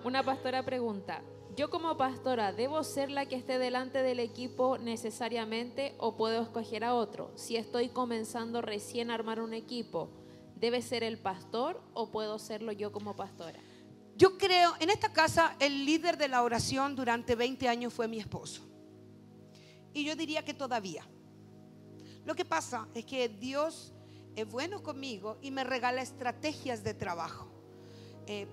B: Una pastora pregunta: ¿yo como pastora debo ser la que esté delante del equipo necesariamente o puedo escoger a otro? Si estoy comenzando recién a armar un equipo, ¿debe ser el pastor o puedo serlo yo como pastora?
A: Yo creo, en esta casa el líder de la oración durante 20 años fue mi esposo. Y yo diría que todavía. Lo que pasa es que Dios es bueno conmigo y me regala estrategias de trabajo.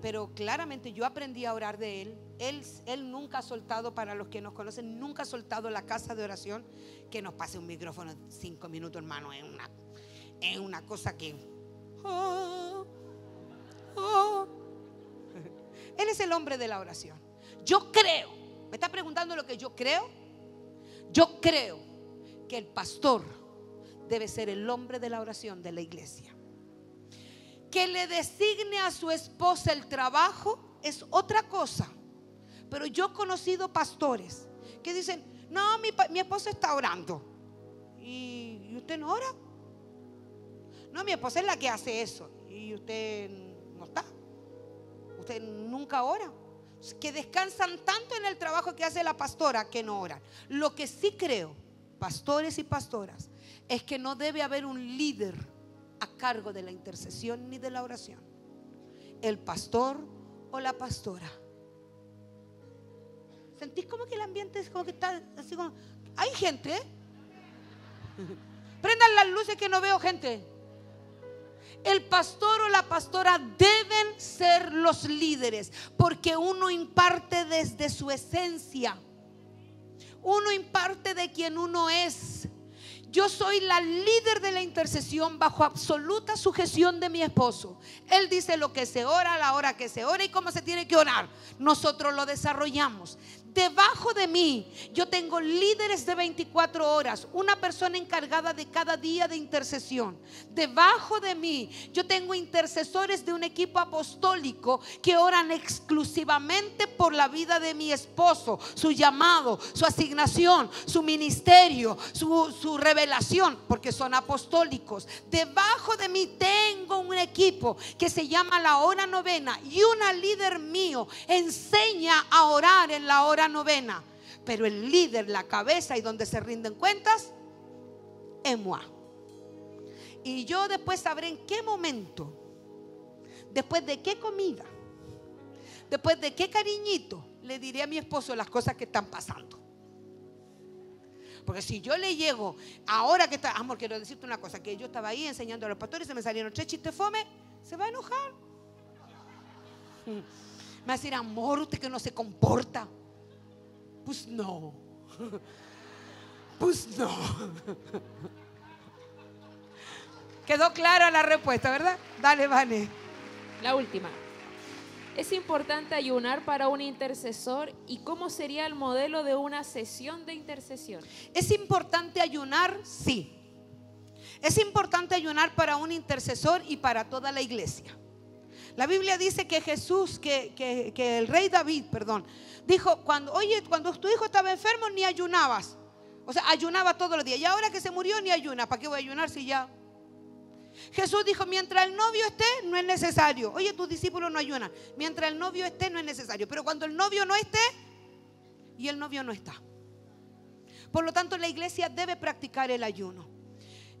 A: Pero claramente yo aprendí a orar de él. Él nunca ha soltado, para los que nos conocen, nunca ha soltado la casa de oración. Que nos pase un micrófono 5 minutos, hermano, es una cosa que Él es el hombre de la oración. Yo creo ¿Me está preguntando lo que yo creo? Yo creo que el pastor debe ser el hombre de la oración de la iglesia. Que le designe a su esposa el trabajo es otra cosa. Pero yo he conocido pastores que dicen: no, mi esposa está orando. ¿Y usted no ora? No, mi esposa es la que hace eso. Y usted no está. Usted nunca ora. Que descansan tanto en el trabajo que hace la pastora que no oran. Lo que sí creo, pastores y pastoras, es que no debe haber un líder a cargo de la intercesión ni de la oración. El pastor o la pastora. ¿Sentís como que el ambiente es como que está así como? Hay gente, ¿eh? Prendan las luces que no veo gente. El pastor o la pastora deben ser los líderes, porque uno imparte desde su esencia. Uno imparte de quien uno es. Yo soy la líder de la intercesión bajo absoluta sujeción de mi esposo. Él dice lo que se ora, a la hora que se ora y cómo se tiene que orar. Nosotros lo desarrollamos. Debajo de mí yo tengo líderes de 24 horas, una persona encargada de cada día de intercesión. Debajo de mí yo tengo intercesores de un equipo apostólico que oran exclusivamente por la vida de mi esposo, su llamado, su asignación, su ministerio, su revelación, porque son apostólicos. Debajo de mí tengo un equipo que se llama la hora novena, y una líder mío enseña a orar en la hora novena. Pero el líder, la cabeza y donde se rinden cuentas es moi. Y yo después sabré en qué momento, después de qué comida, después de qué cariñito, le diré a mi esposo las cosas que están pasando. Porque si yo le llego, ahora que está, amor, quiero decirte una cosa, que yo estaba ahí enseñando a los pastores y se me salieron 3 chistes fome, se va a enojar. Me va a decir: amor, usted que no se comporta. Pues no. Pues no. Quedó clara la respuesta, ¿verdad? Dale, Vane.
B: La última. ¿Es importante ayunar para un intercesor? ¿Y cómo sería el modelo de una sesión de intercesión?
A: ¿Es importante ayunar? Sí. Es importante ayunar para un intercesor y para toda la iglesia. La Biblia dice que Jesús, que el rey David, dijo: cuando tu hijo estaba enfermo ni ayunabas. O sea, ayunaba todos los días. Y ahora que se murió ni ayuna. ¿Para qué voy a ayunar si ya? Jesús dijo: mientras el novio esté, no es necesario. Oye, tus discípulos no ayunan. Mientras el novio esté, no es necesario. Pero cuando el novio no esté, y el novio no está. Por lo tanto, la iglesia debe practicar el ayuno.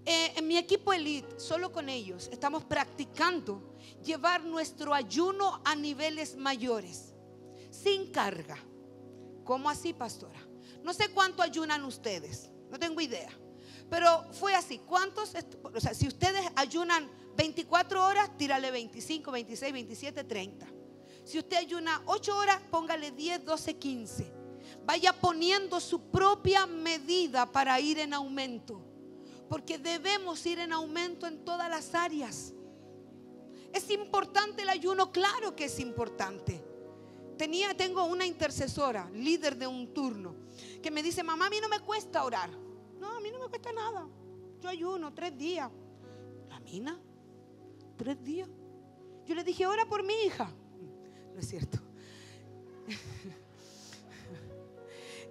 A: En mi equipo Elite, solo con ellos, estamos practicando llevar nuestro ayuno a niveles mayores, sin carga. ¿Cómo así, pastora? No sé cuánto ayunan ustedes, no tengo idea. Pero fue así. ¿Cuántos? O sea, si ustedes ayunan 24 horas, tírale 25, 26, 27, 30. Si usted ayuna 8 horas, póngale 10, 12, 15. Vaya poniendo su propia medida para ir en aumento. Porque debemos ir en aumento en todas las áreas. ¿Es importante el ayuno? Claro que es importante. Tengo una intercesora, líder de un turno, que me dice: mamá, a mí no me cuesta orar. No, a mí no me cuesta nada. Yo ayuno 3 días. La mina, 3 días. Yo le dije: ora por mi hija. No es cierto.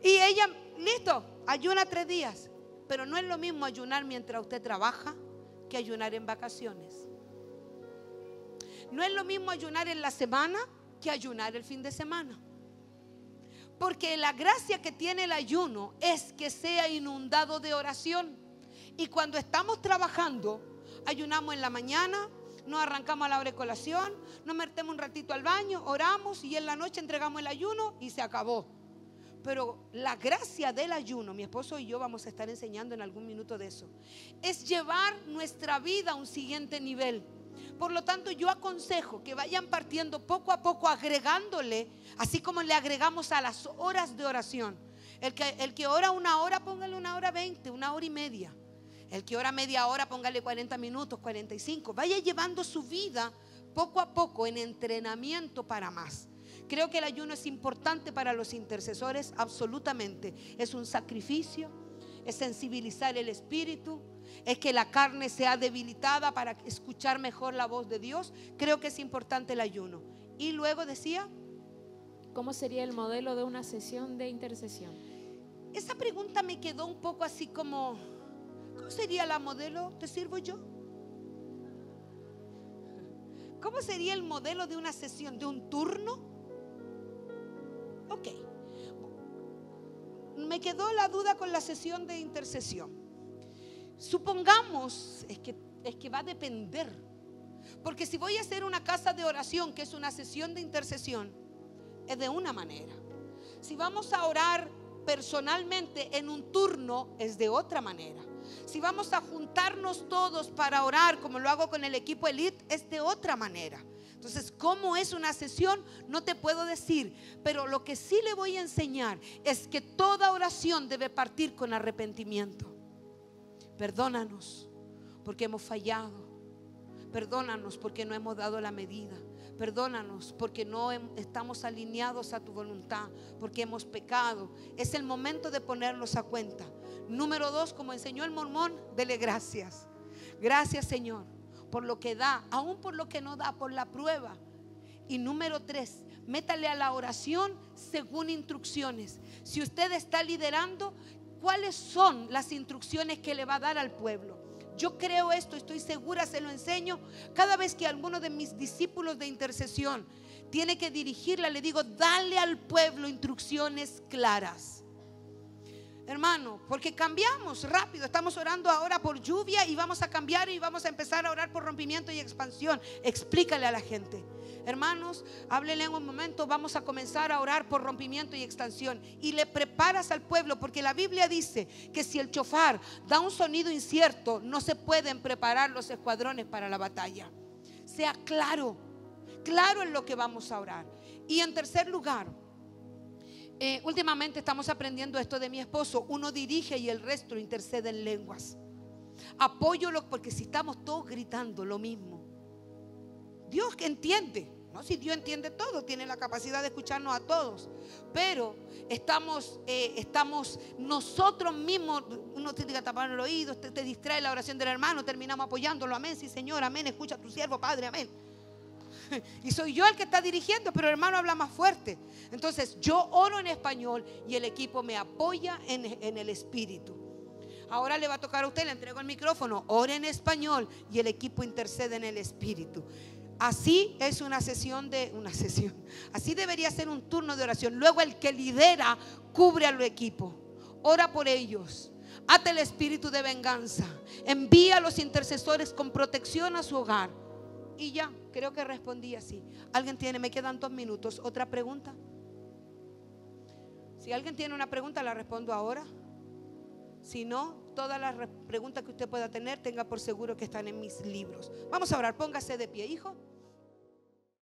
A: Y ella, listo, ayuna 3 días. Pero no es lo mismo ayunar mientras usted trabaja que ayunar en vacaciones. No es lo mismo ayunar en la semana que ayunar el fin de semana. Porque la gracia que tiene el ayuno es que sea inundado de oración. Y cuando estamos trabajando, ayunamos en la mañana, nos arrancamos a la hora de colación, nos metemos un ratito al baño, oramos y en la noche entregamos el ayuno y se acabó. Pero la gracia del ayuno, mi esposo y yo vamos a estar enseñando en algún minuto de eso, es llevar nuestra vida a un siguiente nivel. Por lo tanto, yo aconsejo que vayan partiendo poco a poco, agregándole, así como le agregamos a las horas de oración. El que ora 1 hora, póngale 1 hora 20, 1 hora y media. El que ora media hora, póngale 40 minutos, 45. Vaya llevando su vida poco a poco en entrenamiento para más. Creo que el ayuno es importante para los intercesores, absolutamente. Es un sacrificio, es sensibilizar el espíritu, es que la carne sea debilitada para escuchar mejor la voz de Dios. Creo que es importante el ayuno. Y luego decía,
B: ¿cómo sería el modelo de una sesión de intercesión?
A: esa pregunta me quedó un poco así como, ¿cómo sería la modelo? ¿Te sirvo yo? ¿Cómo sería el modelo de una sesión, de un turno? Ok, me quedó la duda con la sesión de intercesión. Supongamos, es que va a depender, porque si voy a hacer una casa de oración, que es una sesión de intercesión, es de una manera. Si vamos a orar personalmente en un turno, es de otra manera. Si vamos a juntarnos todos para orar, como lo hago con el equipo Elite, es de otra manera. Entonces, ¿cómo es una sesión? No te puedo decir, pero lo que sí le voy a enseñar es que toda oración debe partir con arrepentimiento. Perdónanos porque hemos fallado. Perdónanos porque no hemos dado la medida. Perdónanos porque no estamos alineados a tu voluntad, porque hemos pecado. Es el momento de ponernos a cuenta. Número 2, como enseñó el mormón, dele gracias. Gracias, Señor, por lo que da, aún por lo que no da, por la prueba. Y número 3, métale a la oración según instrucciones. Si usted está liderando, ¿cuáles son las instrucciones que le va a dar al pueblo? Yo creo esto, estoy segura, se lo enseño. Cada vez que alguno de mis discípulos de intercesión tiene que dirigirla, le digo, dale al pueblo instrucciones claras. Hermano, porque cambiamos rápido. Estamos orando ahora por lluvia y vamos a cambiar y vamos a empezar a orar por rompimiento y expansión. Explícale a la gente. Hermanos, háblenle en un momento. Vamos a comenzar a orar por rompimiento y expansión. Y le preparas al pueblo, porque la Biblia dice que si el chofar da un sonido incierto, no se pueden preparar los escuadrones para la batalla. Sea claro, claro en lo que vamos a orar. Y en tercer lugar, últimamente estamos aprendiendo esto de mi esposo. Uno dirige y el resto intercede en lenguas. Apóyolo, porque si estamos todos gritando lo mismo, Dios entiende, ¿no? Si Dios entiende todo, tiene la capacidad de escucharnos a todos. Pero estamos nosotros mismos. Uno tiene que tapar el oído, te distrae la oración del hermano, terminamos apoyándolo. Amén, sí, Señor, amén, escucha a tu siervo, Padre, amén. Y soy yo el que está dirigiendo, pero el hermano habla más fuerte. Entonces yo oro en español y el equipo me apoya en el espíritu. Ahora le va a tocar a usted, le entrego el micrófono. Ore en español y el equipo intercede en el espíritu. Así es una sesión. Así debería ser un turno de oración. Luego el que lidera cubre al equipo, ora por ellos. Ata el espíritu de venganza. Envía a los intercesores con protección a su hogar. Y ya, creo que respondí así. ¿Alguien tiene? Me quedan 2 minutos. ¿Otra pregunta? Si alguien tiene una pregunta, la respondo ahora. Si no, todas las preguntas que usted pueda tener, tenga por seguro que están en mis libros. Vamos a orar, póngase de pie, hijo.